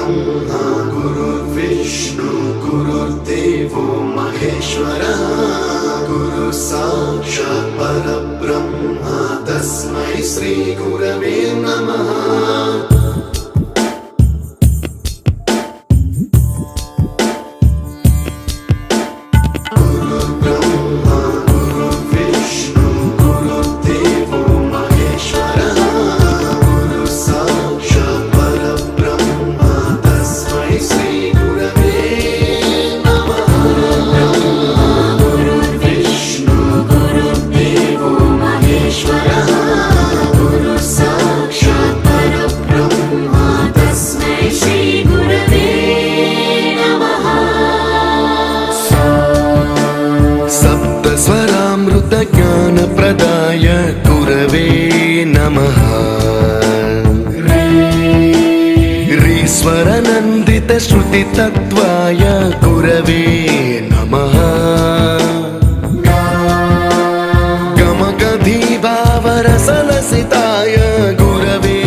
ब्रह्मा गुरुर्विष्णु गुरुर्देवो महेश्वरः गुरु साक्षात् परब्रह्म तस्मै श्री गुरवे नमः। ज्ञानप्रदाय गुरवे नमः। ईश्वरनन्दित श्रुतितत्त्वाय गुरवे नमः। गमगधीभावरसलसिताय गुरवे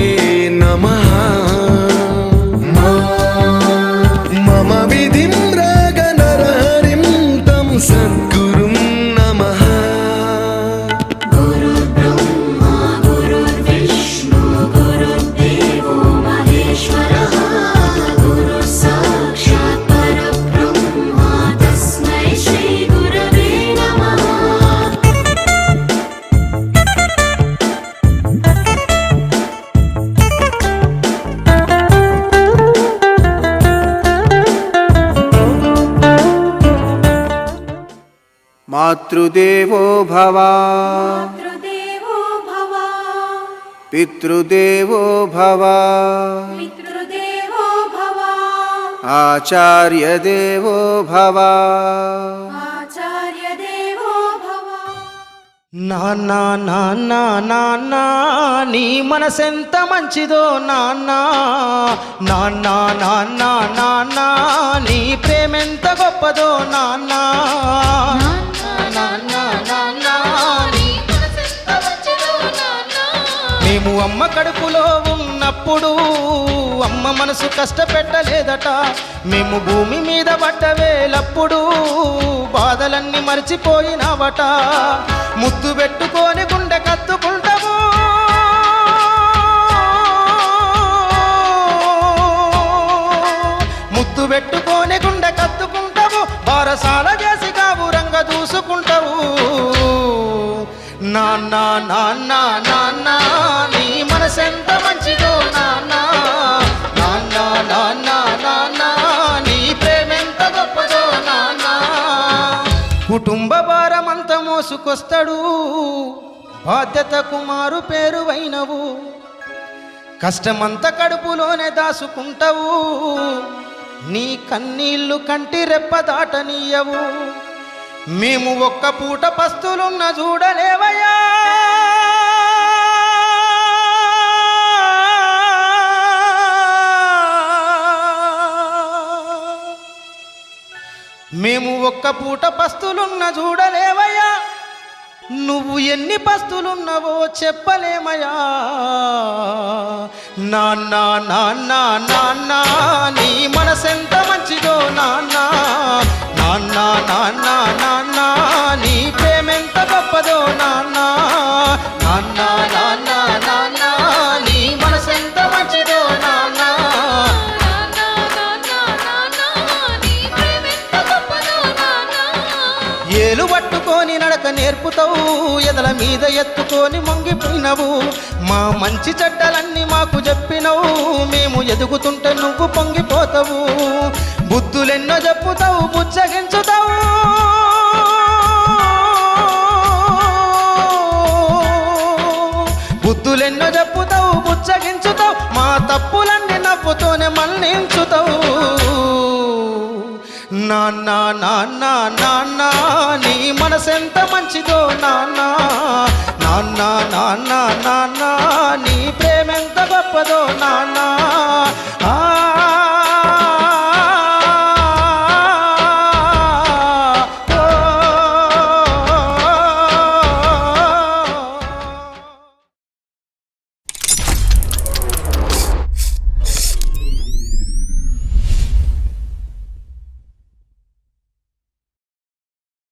नमः। मम विधिं रागनरहरिं तं सद्गुरुं नमः। मातृदेवो भव पितृदेवो भव आचार्यदेवो भव। నాన్న నాన్న నాన్న నీ మనసెంత మంచిదో నాన్న, నాన్న నాన్న నాన్న నీ ప్రేమెంత గొప్పదో నాన్న, నాన్న నాన్న నీ మనసెంత మంచిదో నాన్న. మేము అమ్మ కడుపులో ఉన్నప్పుడు అమ్మ మనసు కష్టపెట్టలేదట, మేము భూమి మీద పడ్డవేలప్పుడు బాధలన్నీ మర్చిపోయినావట. ముద్దు పెట్టుకొని గుండె కత్తుకుంటాము, ముద్దు పెట్టుకొని గుండె కత్తుకుంటావు, బారసాల చేసి కావురంగ దూసుకుంటావు. నాన్న నాన్న నాన్న నీ మనసెంత మంచిదో నాన్న, నాన్న నాన్న నాన్న నీ ప్రేమెంత గొప్పదో నాన్న. కుటుంబ భారమంత మోసుకొస్తాడు, బాధ్యతకు మారు పేరువైనవు, కష్టమంత కడుపులోనే దాసుకుంటావు, నీ కన్నీళ్లు కంటి రెప్ప దాటనీయవు. మేము ఒక్క పూట పస్తులున్న చూడలేవయ్యా, మేము ఒక్క పూట పస్తులున్న చూడలేవయ్యా, నువ్వు ఎన్ని పస్తులున్నావో చెప్పలేమయ్యా. నాన్న నాన్న నాన్న నీ మనసెంత మంచిదో నాన్న, నాన్న నాన్న నాన్న నీ ప్రేమెంత గొప్పదో నాన్న, నాన్న నాన్న నాన్న నీ మనసెంత మంచిదో నాన్న. ఏలు పట్టుకొని నడక నేర్పుతావు, ఎదల మీద ఎత్తుకొని మొంగిపోయినవు, మా మంచి చెడ్డలన్నీ మాకు చెప్పినవు, మేము ఎదుగుతుంటే నువ్వు పొంగిపోతావు. బుద్ధులెన్నో చెప్పుతావు, బుచ్చగించుతావు, బుద్ధులెన్నో చెప్పుతావు, బుచ్చగించుతావు, మా తప్పులన్నీ నవ్వుతోనే మన్నించుతావు. నాన్న నాన్న నాన్న నీ మనసెంత మంచిదో నాన్న, నాన్న నాన్న నాన్న నీ ప్రేమ